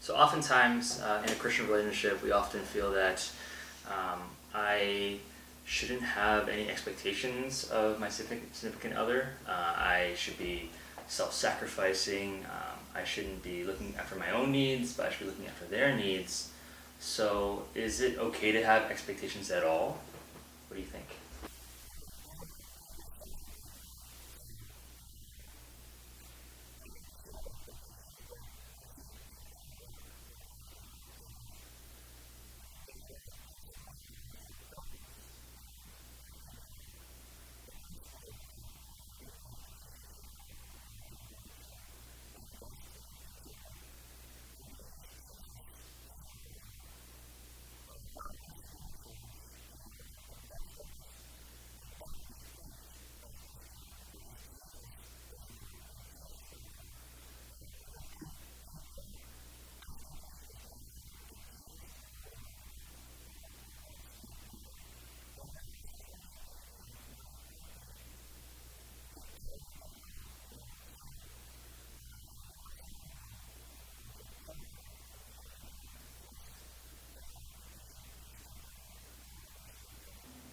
So oftentimes in a Christian relationship, we often feel that I shouldn't have any expectations of my significant other. I should be self-sacrificing. I shouldn't be looking after my own needs, but I should be looking after their needs. So is it okay to have expectations at all? What do you think?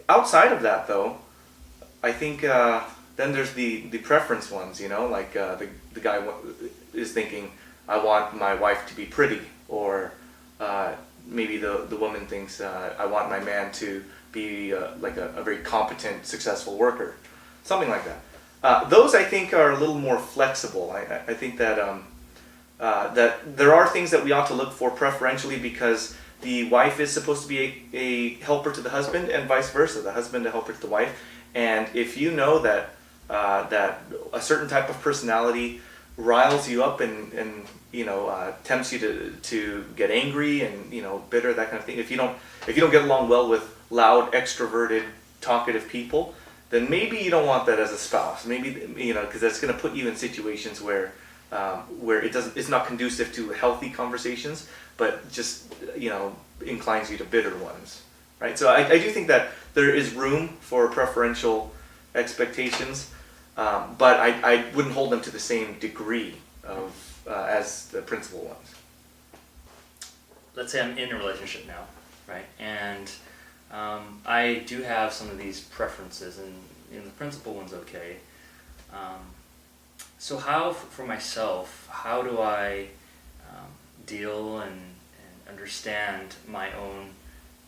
Outside of that, though, I think then there's the preference ones. Like the guy is thinking, I want my wife to be pretty, or maybe the woman thinks, I want my man to be like a very competent, successful worker, something like that. Those I think are a little more flexible. I think that that there are things that we ought to look for preferentially because the wife is supposed to be a helper to the husband and vice versa, the husband a helper to the wife. And if you know that that a certain type of personality riles you up and tempts you to get angry and bitter, that kind of thing. If you don't get along well with loud, extroverted, talkative people, then maybe you don't want that as a spouse. Maybe because that's going to put you in situations where it's not conducive to healthy conversations, but just inclines you to bitter ones, right? So I do think that there is room for preferential expectations, but I wouldn't hold them to the same degree of as the principal ones. Let's say I'm in a relationship now, right? And I do have some of these preferences, and the principal one's okay. Um, so how, for myself, how do I deal and understand my own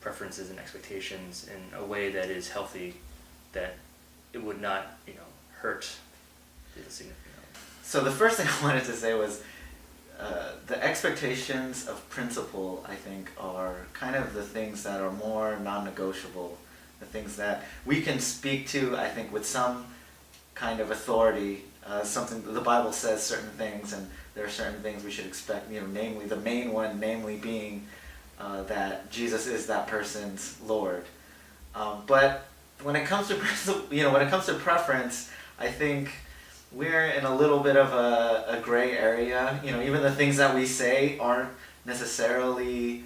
preferences and expectations in a way that is healthy, that it would not, hurt the significant other? So the first thing I wanted to say was the expectations of principle, I think, are kind of the things that are more non-negotiable, the things that we can speak to, I think, with some kind of authority. Something the Bible says certain things, and there are certain things we should expect. Namely the main one, namely being that Jesus is that person's Lord. But when it comes to when it comes to preference, I think we're in a little bit of a gray area. Even the things that we say aren't necessarily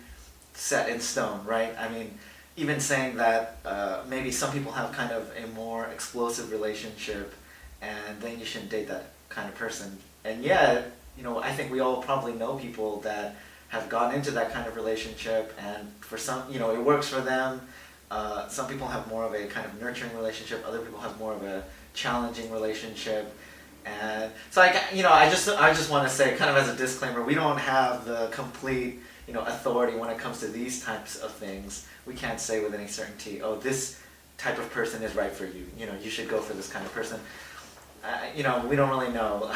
set in stone, right? I mean, even saying that maybe some people have kind of a more explosive relationship, and then you shouldn't date that kind of person. And yet, I think we all probably know people that have gone into that kind of relationship, and for some, it works for them. Some people have more of a kind of nurturing relationship. Other people have more of a challenging relationship. And so I just want to say, kind of as a disclaimer, we don't have the complete, authority when it comes to these types of things. We can't say with any certainty, oh, this type of person is right for you. You should go for this kind of person. We don't really know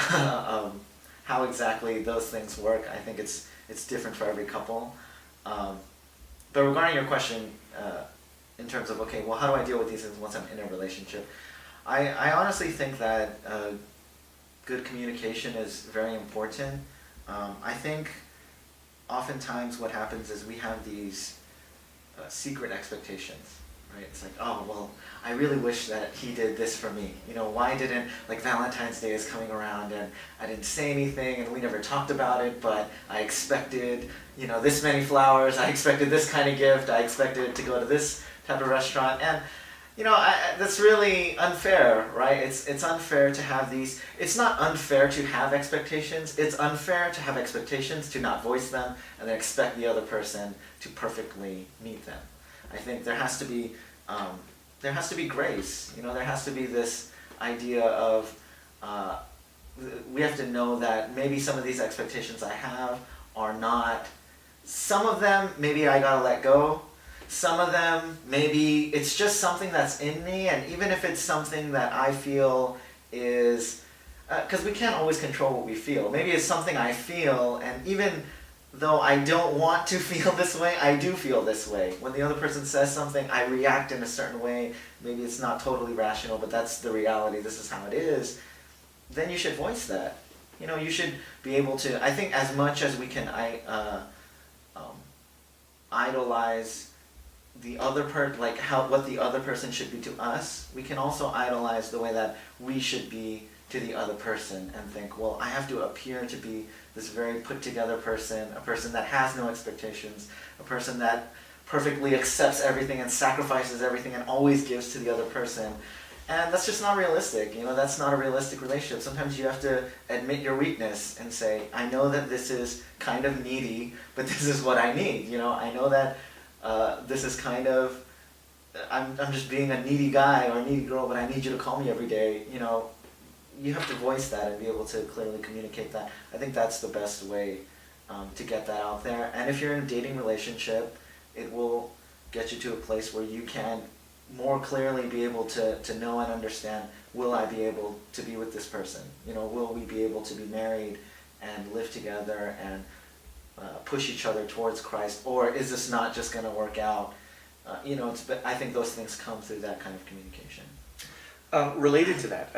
how exactly those things work. I think it's different for every couple. But regarding your question, in terms of, okay, well, how do I deal with these things once I'm in a relationship? I honestly think that good communication is very important. I think oftentimes what happens is we have these secret expectations, right? It's like, oh, well, I really wish that he did this for me. Why didn't, like, Valentine's Day is coming around and I didn't say anything and we never talked about it, but I expected, this many flowers, I expected this kind of gift, I expected it to go to this type of restaurant. And That's really unfair, right? It's unfair to have these. It's not unfair to have expectations. It's unfair to have expectations, to not voice them, and then expect the other person to perfectly meet them. I think there has to be grace. There has to be this idea of we have to know that maybe some of these expectations I have are not. Some of them maybe I gotta let go. Some of them, maybe it's just something that's in me, and even if it's something that I feel is, because we can't always control what we feel. Maybe it's something I feel, and even though I don't want to feel this way, I do feel this way. When the other person says something, I react in a certain way. Maybe it's not totally rational, but that's the reality. This is how it is. Then you should voice that. You should be able to, I think as much as we can idolize the other what the other person should be to us, we can also idolize the way that we should be to the other person and think, well, I have to appear to be this very put together person, a person that has no expectations, a person that perfectly accepts everything and sacrifices everything and always gives to the other person. And that's just not realistic. That's not a realistic relationship. Sometimes you have to admit your weakness and say, I know that this is kind of needy, but this is what I need. I know that this is kind of, I'm just being a needy guy or a needy girl, but I need you to call me every day. You have to voice that and be able to clearly communicate that. I think that's the best way to get that out there. And if you're in a dating relationship, it will get you to a place where you can more clearly be able to know and understand, will I be able to be with this person? Will we be able to be married and live together and push each other towards Christ, or is this not just going to work out? I think those things come through that kind of communication. Related to that,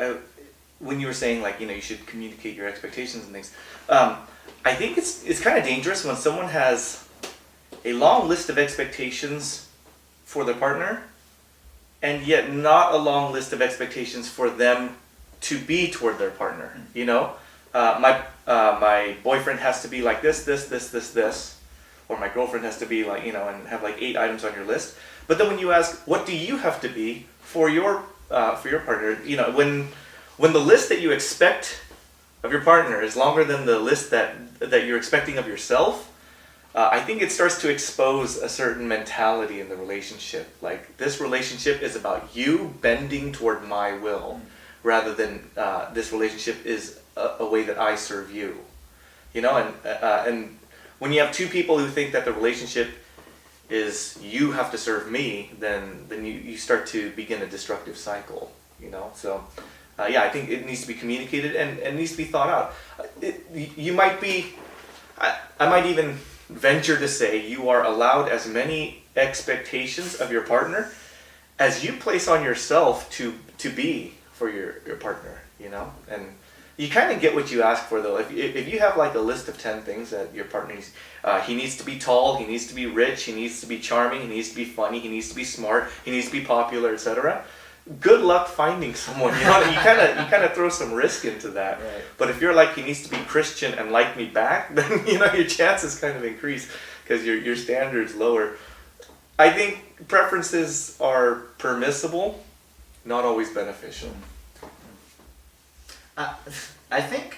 when you were saying you should communicate your expectations and things, I think it's kind of dangerous when someone has a long list of expectations for their partner, and yet not a long list of expectations for them to be toward their partner. My boyfriend has to be like this, or my girlfriend has to be like, and have 8 items on your list. But then when you ask, what do you have to be for your partner? When the list that you expect of your partner is longer than the list that you're expecting of yourself, I think it starts to expose a certain mentality in the relationship. Like, this relationship is about you bending toward my will, rather than this relationship is a way that I serve you. And when you have two people who think that the relationship is you have to serve me, then you start to begin a destructive cycle. So I think it needs to be communicated and it needs to be thought out. I might even venture to say you are allowed as many expectations of your partner as you place on yourself to be for your partner, and you kind of get what you ask for, though. If you have a list of 10 things that your partner needs, he needs to be tall, he needs to be rich, he needs to be charming, he needs to be funny, he needs to be smart, he needs to be popular, etc. Good luck finding someone. You kind of throw some risk into that. Right. But if you're he needs to be Christian and like me back, then your chances kind of increase because your standards lower. I think preferences are permissible, not always beneficial. I think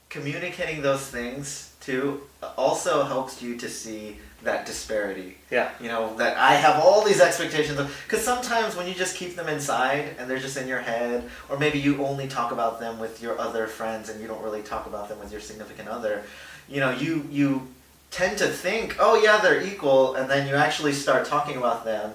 communicating those things too also helps you to see that disparity. Yeah. That I have all these expectations of, because sometimes when you just keep them inside and they're just in your head, or maybe you only talk about them with your other friends and you don't really talk about them with your significant other, you tend to think, oh yeah, they're equal, and then you actually start talking about them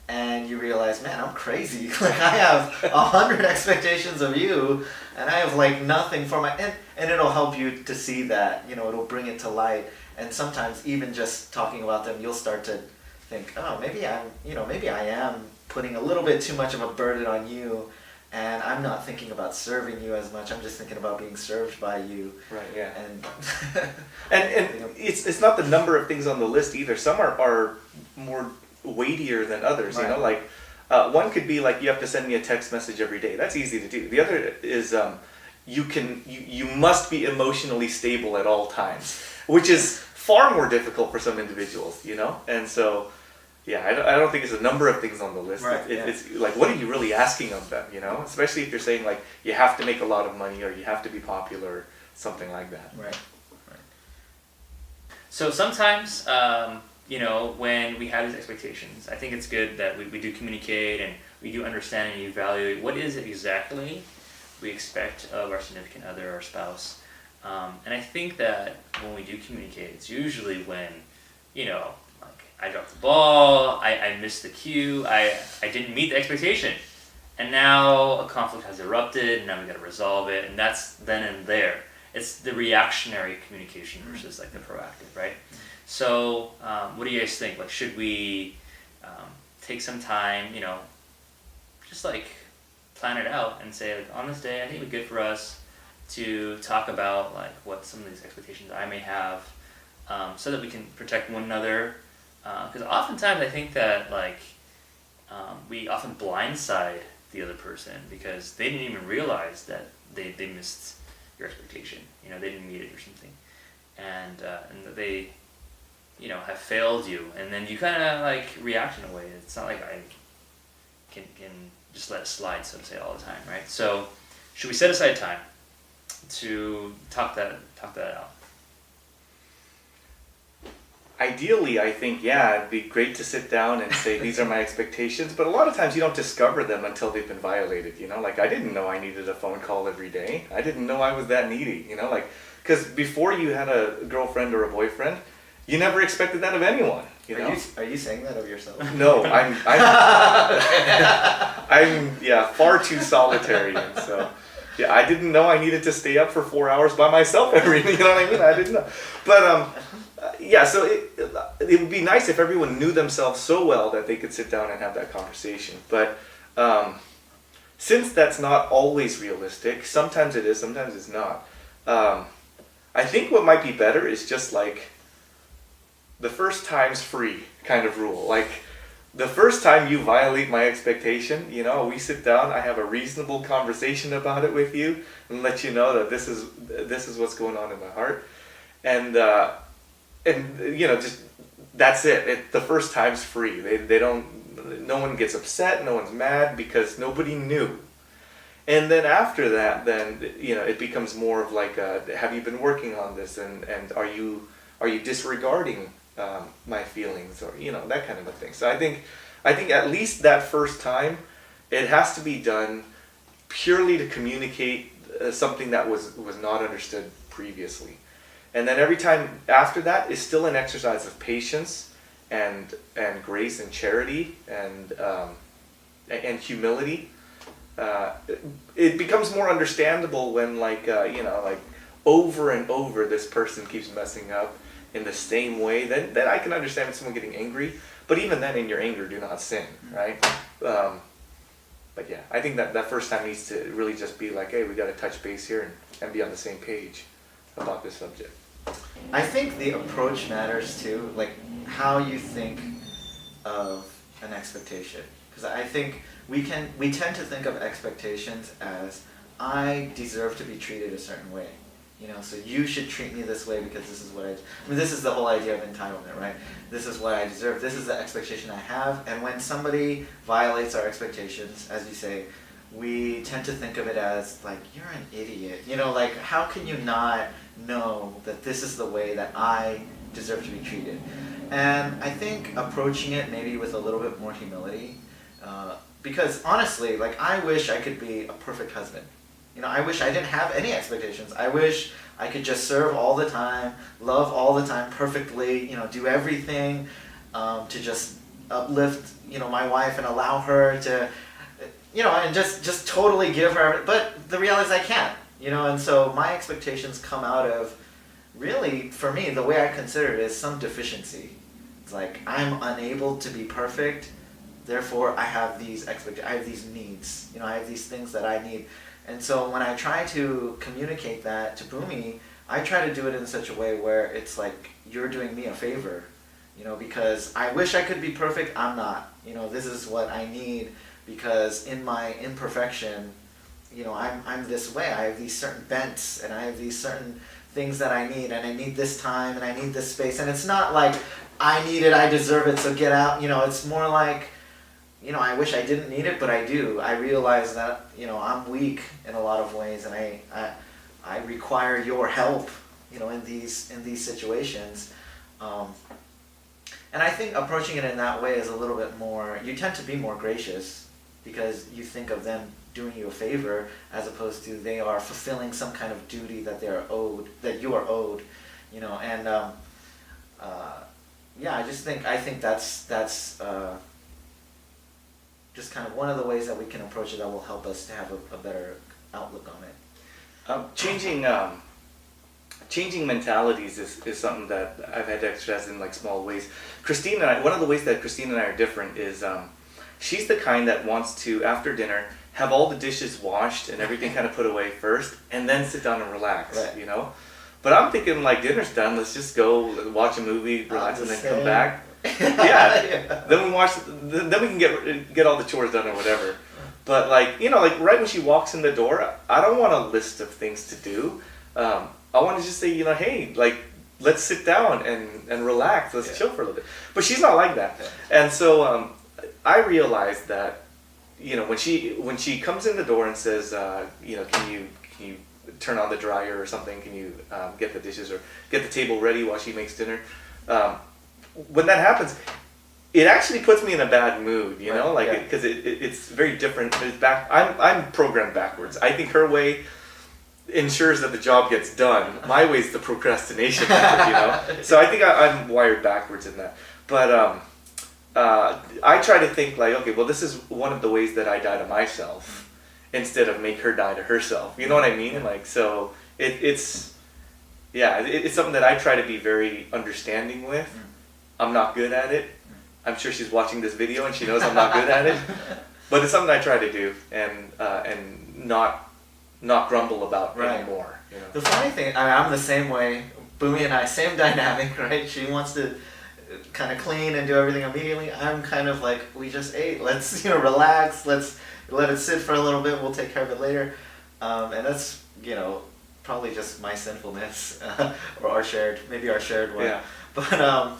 and you realize, man, I'm crazy. I have 100 expectations of you, and I have nothing for my, and it'll help you to see that, it'll bring it to light. And sometimes even just talking about them, you'll start to think, oh, maybe I am putting a little bit too much of a burden on you, and I'm not thinking about serving you as much. I'm just thinking about being served by you. Right. Yeah. And and it's not the number of things on the list either. Some are more weightier than others. Right. One could be you have to send me a text message every day. That's easy to do. The other is you must be emotionally stable at all times, which is far more difficult for some individuals. And so Yeah, I don't think it's a number of things on the list. Right, It- yeah. It's like, what are you really asking of them, you know? Especially if you're saying, like, you have to make a lot of money or you have to be popular or something like that. Right. So sometimes, when we have these expectations, I think it's good that we do communicate and we do understand and evaluate what is it exactly we expect of our significant other or spouse. And I think that when we do communicate, it's usually when, like I dropped the ball, I missed the cue, I didn't meet the expectation. And now a conflict has erupted, and now we got to resolve it, and that's then and there. It's the reactionary communication versus like the proactive, right? So, what do you guys think? Like, should we take some time, just like plan it out and say, like, on this day, I think it'd be good for us to talk about like what some of these expectations I may have, so that we can protect one another. Because oftentimes I think that like we often blindside the other person because they didn't even realize that they missed your expectation. They didn't meet it or something, and that they, have failed you, and then you kind of like react in a way. It's not like I can just let it slide, so to say, all the time, right? So, should we set aside time to talk that out? Ideally, I think, yeah, it'd be great to sit down and say, these are my expectations, but a lot of times you don't discover them until they've been violated, Like, I didn't know I needed a phone call every day. I didn't know I was that needy, Like, because before you had a girlfriend or a boyfriend, you never expected that of anyone, Are you saying that of yourself? No, I'm far too solitary, and so, yeah, I didn't know I needed to stay up for 4 hours by myself every, you know what I mean? I didn't know, but, yeah, so it would be nice if everyone knew themselves so well that they could sit down and have that conversation. But since that's not always realistic, sometimes it is, sometimes it's not. I think what might be better is just like the first time's free kind of rule. Like the first time you violate my expectation, we sit down, I have a reasonable conversation about it with you and let you know that this is what's going on in my heart. And just that's it. The first time's free. They don't. No one gets upset. No one's mad because nobody knew. And then after that, it becomes more of like, have you been working on this? And are you disregarding my feelings or that kind of a thing. So I think at least that first time, it has to be done purely to communicate something that was not understood previously. And then every time after that is still an exercise of patience and grace and charity and humility. It becomes more understandable when like over and over this person keeps messing up in the same way. Then I can understand someone getting angry. But even then, in your anger, do not sin, right? But yeah, I think that first time needs to really just be like, hey, we got to touch base here and be on the same page about this subject. I think the approach matters too, like how you think of an expectation. Because I think we tend to think of expectations as I deserve to be treated a certain way. So you should treat me this way because this is what this is the whole idea of entitlement, right? This is what I deserve. This is the expectation I have. And when somebody violates our expectations, as you say, we tend to think of it as like, you're an idiot. Like how can you not know that this is the way that I deserve to be treated? And I think approaching it maybe with a little bit more humility, because honestly, like I wish I could be a perfect husband. I wish I didn't have any expectations. I wish I could just serve all the time, love all the time perfectly, do everything to just uplift, my wife and allow her to, and just totally give her, but the reality is I can't, and so my expectations come out of, really, for me, the way I consider it is some deficiency. It's like, I'm unable to be perfect, therefore I have these I have these needs, I have these things that I need. And so when I try to communicate that to Bhumi, I try to do it in such a way where it's like, you're doing me a favor, because I wish I could be perfect, I'm not. This is what I need, because in my imperfection, I'm this way. I have these certain bents, and I have these certain things that I need, and I need this time, and I need this space, and it's not like I need it, I deserve it, so get out. It's more like, I wish I didn't need it, but I do. I realize that I'm weak in a lot of ways, and I require your help, in these situations. And I think approaching it in that way is a little bit more, you tend to be more gracious because you think of them doing you a favor as opposed to they are fulfilling some kind of duty that you are owed, and yeah, I think that's just kind of one of the ways that we can approach it that will help us to have a better outlook on it. Changing mentalities is something that I've had to exercise in like small ways. Christine and I, one of the ways that Christine and I are different is she's the kind that wants to, after dinner, have all the dishes washed and everything kind of put away first, and then sit down and relax, Right. But I'm thinking like dinner's done, let's just go watch a movie, relax, and then come back. Yeah. Then we can get all the chores done or whatever. But like right when she walks in the door, I don't want a list of things to do. I want to just say, hey, like, let's sit down and relax. Let's chill for a little bit. But she's not like that. And so I realized that, when she comes in the door and says, can you turn on the dryer or something? Can you get the dishes or get the table ready while she makes dinner? When that happens, it actually puts me in a bad mood, because it's very different. I'm programmed backwards. I think her way ensures that the job gets done. My way's the procrastination method, So I think I'm wired backwards in that. But I try to think like, okay, well, this is one of the ways that I die to myself instead of make her die to herself. You know what I mean? Like, so it's something that I try to be very understanding with. I'm not good at it. I'm sure she's watching this video and she knows I'm not good at it. But it's something I try to do and not grumble about anymore. The funny thing, I'm the same way. Boomy and I, same dynamic, right? She wants to kind of clean and do everything immediately. I'm kind of like, we just ate. Let's relax. Let's let it sit for a little bit. We'll take care of it later. And that's probably just my sinfulness or our shared one. Yeah. But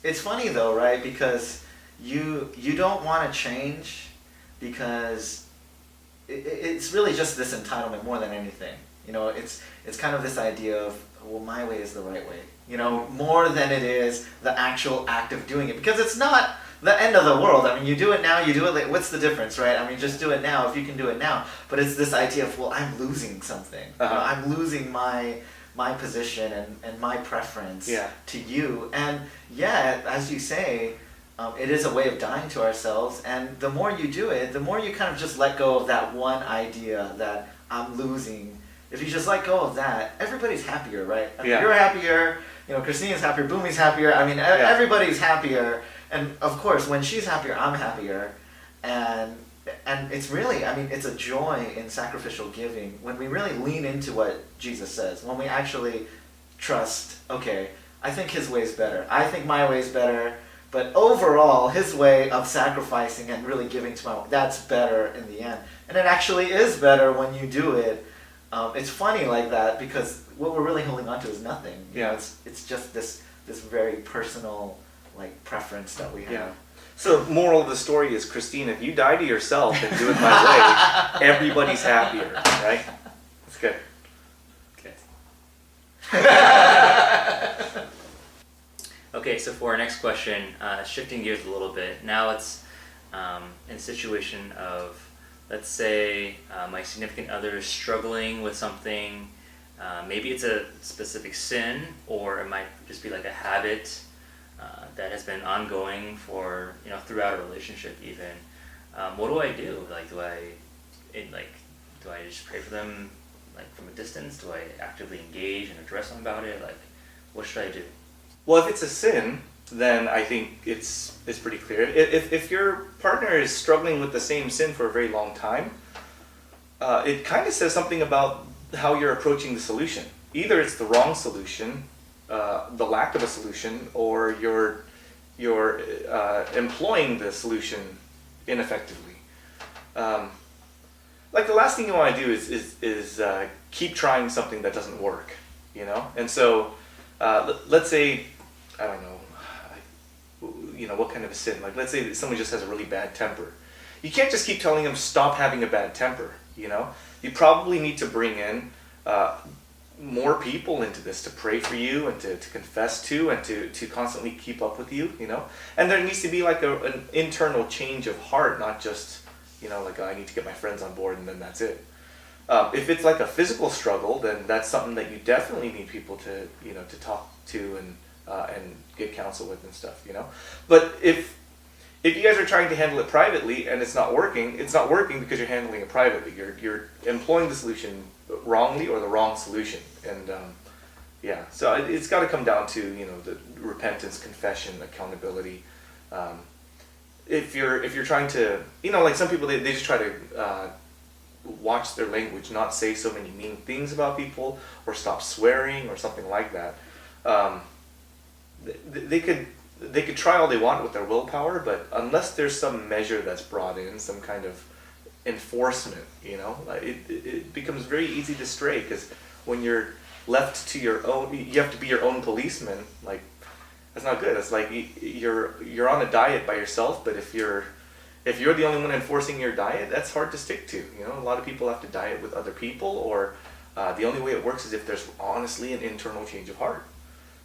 it's funny though, right? Because you don't want to change because it's really just this entitlement more than anything. It's kind of this idea of, well, my way is the right way. More than it is the actual act of doing it, because it's not the end of the world. I mean, you do it now, you do it later. What's the difference, right? I mean, just do it now if you can do it now. But it's this idea of, well, I'm losing something. I'm losing my position and my preference to you. And yeah, as you say, it is a way of dying to ourselves, and the more you do it, the more you kind of just let go of that one idea that I'm losing. If you just let go of that, everybody's happier, right? I mean, you're happier, Christine's happier, Boomy's happier, I mean, everybody's happier, and of course, when she's happier, I'm happier, and it's really, I mean, it's a joy in sacrificial giving when we really lean into what Jesus says, when we actually trust, okay, I think his way's better, I think my way's better, but overall, his way of sacrificing and really giving to that's better in the end. And it actually is better when you do it. It's funny like that because what we're really holding on to is nothing. It's just this very personal preference that we have. Yeah. So moral of the story is, Christine, if you die to yourself and do it my way, everybody's happier, right? That's good. Okay. Okay, so for our next question, shifting gears a little bit, now it's in a situation of, let's say, my significant other is struggling with something. Maybe it's a specific sin, or it might just be like a habit that has been ongoing for throughout a relationship even. What do I do? Do I just pray for them from a distance? Do I actively engage and address them about it? What should I do? Well, if it's a sin, then I think it's pretty clear. If your partner is struggling with the same sin for a very long time, it kind of says something about how you're approaching the solution. Either it's the wrong solution, the lack of a solution, or you're employing the solution ineffectively. The last thing you want to do is keep trying something that doesn't work. you know. And so, let's say, I don't know, you know, what kind of a sin? Like, let's say that someone just has a really bad temper. You can't just keep telling them stop having a bad temper, you know. You probably need to bring in more people into this to pray for you and to confess to and to constantly keep up with you, you know. And there needs to be like an internal change of heart, not just, you know, like, oh, I need to get my friends on board and then that's it. If it's like a physical struggle, then that's something that you definitely need people to, you know, to talk to and get counsel with and stuff, you know. But if you guys are trying to handle it privately and it's not working because you're handling it privately. You're employing the solution wrongly or the wrong solution. And yeah, so it's got to come down to, you know, the repentance, confession, accountability. If you're trying to, you know, like some people they just try to watch their language, not say so many mean things about people or stop swearing or something like that. They could try all they want with their willpower, but unless there's some measure that's brought in, some kind of enforcement, you know, it becomes very easy to stray, because when you're left to your own, you have to be your own policeman. Like, that's not good. It's like you're on a diet by yourself, but if you're the only one enforcing your diet, that's hard to stick to. You know, a lot of people have to diet with other people, or the only way it works is if there's honestly an internal change of heart.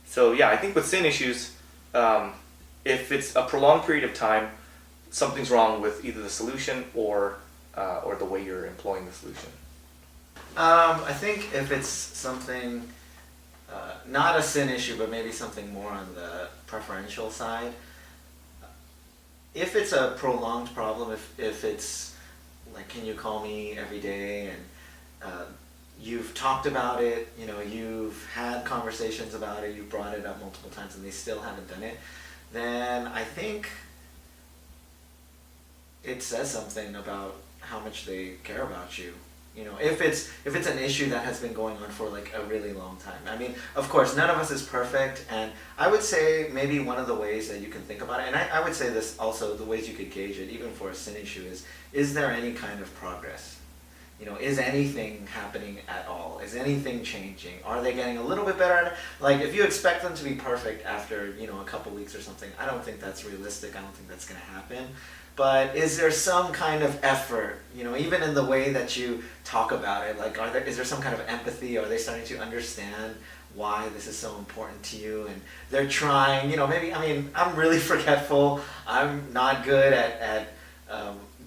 So yeah, I think with sin issues, if it's a prolonged period of time, something's wrong with either the solution or the way you're employing the solution. I think if it's something, not a sin issue, but maybe something more on the preferential side, if it's a prolonged problem, if it's like, can you call me every day, and you've talked about it, you know, you've had conversations about it, you've brought it up multiple times and they still haven't done it, then I think it says something about how much they care about you. You know, if it's an issue that has been going on for like a really long time. I mean, of course, none of us is perfect, and I would say maybe one of the ways that you can think about it, and I would say this also, the ways you could gauge it, even for a sin issue, is there any kind of progress? You know, is anything happening at all? Is anything changing? Are they getting a little bit better at it? Like, if you expect them to be perfect after, you know, a couple weeks or something, I don't think that's realistic. I don't think that's going to happen. But is there some kind of effort, you know, even in the way that you talk about it? Like, is there some kind of empathy? Are they starting to understand why this is so important to you? And they're trying, you know, maybe, I mean, I'm really forgetful. I'm not good at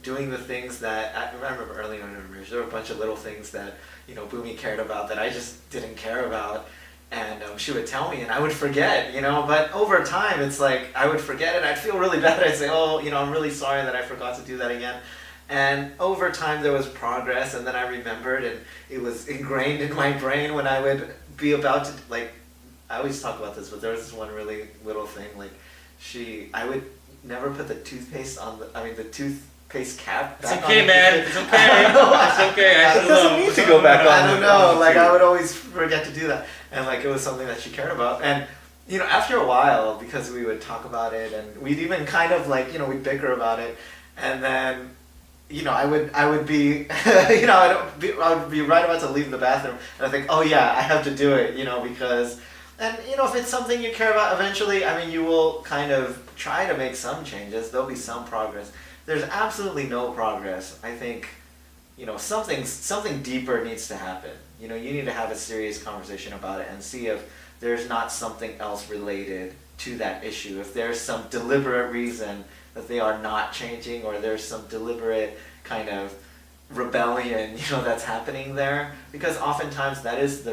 doing the things that, I remember early on in our marriage, there were a bunch of little things that, you know, Boomy cared about that I just didn't care about. And she would tell me and I would forget, you know, but over time it's like I would forget it. I'd feel really bad. I'd say, oh, you know, I'm really sorry that I forgot to do that again. And over time there was progress, and then I remembered, and it was ingrained in my brain when I would be about to, like, I always talk about this, but there was this one really little thing, like I would never put the toothpaste on the toothpaste cap It's back okay, on man. It's okay. It's okay. I It doesn't need to go back on. I don't know, like I would always forget to do that. And like it was something that she cared about. And you know, after a while, because we would talk about it and we'd even kind of like, you know, we'd bicker about it. And then, you know, I would be, you know, I would be right about to leave the bathroom and I think, oh yeah, I have to do it, you know, because, and you know, if it's something you care about, eventually, I mean, you will kind of try to make some changes. There'll be some progress. There's absolutely no progress. I think, you know, something deeper needs to happen. You know, you need to have a serious conversation about it and see if there's not something else related to that issue. If there's some deliberate reason that they are not changing, or there's some deliberate kind of rebellion, you know, that's happening there. Because oftentimes that is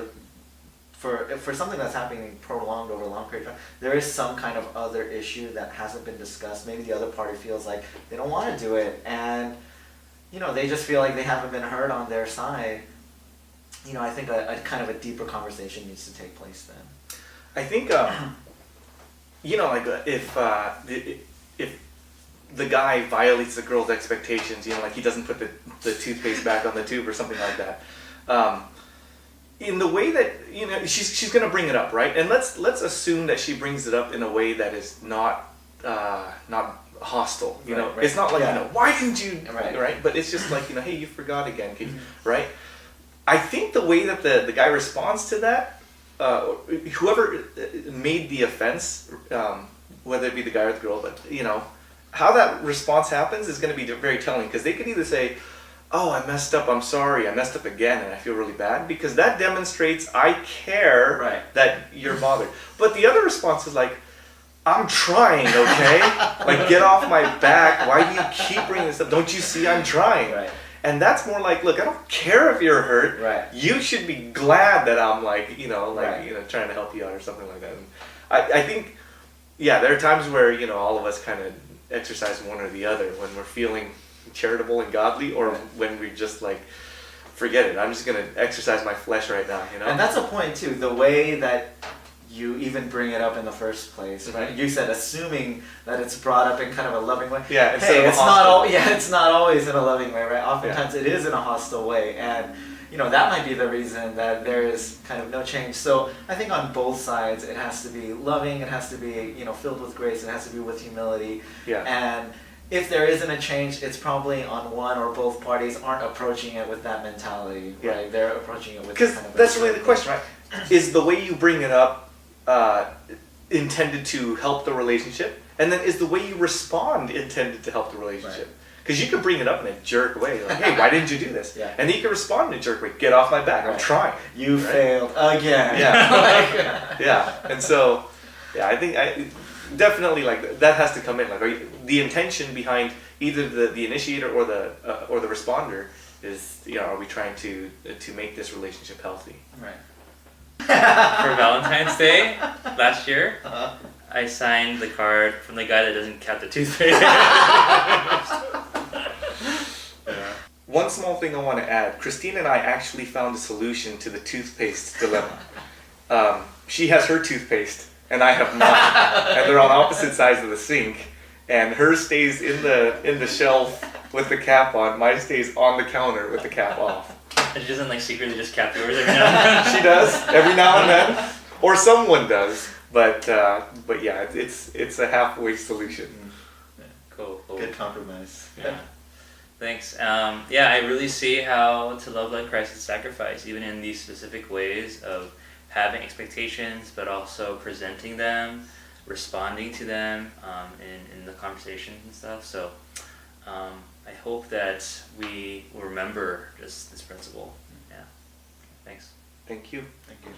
for something that's happening prolonged over a long period of time, there is some kind of other issue that hasn't been discussed. Maybe the other party feels like they don't want to do it, and you know, they just feel like they haven't been heard on their side. You know, I think a kind of a deeper conversation needs to take place then. I think, you know, like if the guy violates the girl's expectations, you know, like he doesn't put the toothpaste back on the tube or something like that. In the way that, you know, she's gonna bring it up, right? And let's assume that she brings it up in a way that is not hostile. You know, Right. it's not like, Yeah. you know, why didn't you, Right. right? But it's just like, you know, hey, you forgot again, right? I think the way that the guy responds to that whoever made the offense, whether it be the guy or the girl, but how that response happens is going to be very telling, because they could either say, "Oh, I messed up. I'm sorry. I messed up again, and I feel really bad," because that demonstrates I care Right. that you're bothered. But the other response is like, "I'm trying, okay? Like, get off my back. Why do you keep bringing this up? Don't you see I'm trying?" Right. And that's more like, look, I don't care if you're hurt. Right. You should be glad that I'm like, Right. trying to help you out or something like that. And I think, yeah, there are times where, all of us kind of exercise one or the other, when we're feeling charitable and godly, or Right. when we just like, forget it, I'm just going to exercise my flesh right now, And that's a point too. The way that you even bring it up in the first place, right? You said assuming that it's brought up in kind of a loving way. Yeah, instead Hey, of a it's not hostile. it's not always in a loving way, right? Oftentimes it is in a hostile way, and that might be the reason that there is kind of no change. So I think on both sides, it has to be loving. It has to be filled with grace. It has to be with humility. Yeah. And if there isn't a change, it's probably on one or both parties aren't approaching it with that mentality, Yeah. right? They're approaching it with Because kind of a that's really the certain- question, right? Is the way you bring it up intended to help the relationship? And then is the way you respond intended to help the relationship? Because you could bring it up in a jerk way, like, "Hey, why didn't you do this?" Yeah. And then you can respond in a jerk way, "Get off my back, I'm Right. trying." You Right? failed again. Yeah. Yeah. And so, yeah, I think definitely like that has to come in. Like, the intention behind either the initiator or the responder is, are we trying to make this relationship healthy? Right. For Valentine's Day last year, Uh-huh. I signed the card from the guy that doesn't count the toothpaste. One small thing I want to add: Christine and I actually found a solution to the toothpaste dilemma. She has her toothpaste, and I have mine, and they're on opposite sides of the sink. And hers stays in the shelf with the cap on. Mine stays on the counter with the cap off. And she doesn't like secretly just cap yours every now and then. She does every now and then, or someone does. But yeah, it's a halfway solution. Cool. Good compromise. Yeah. Thanks. Yeah, I really see how to love like Christ is sacrifice, even in these specific ways of having expectations, but also presenting them, responding to them in the conversations and stuff. So I hope that we will remember just this principle. Yeah. Thanks. Thank you. Thank you.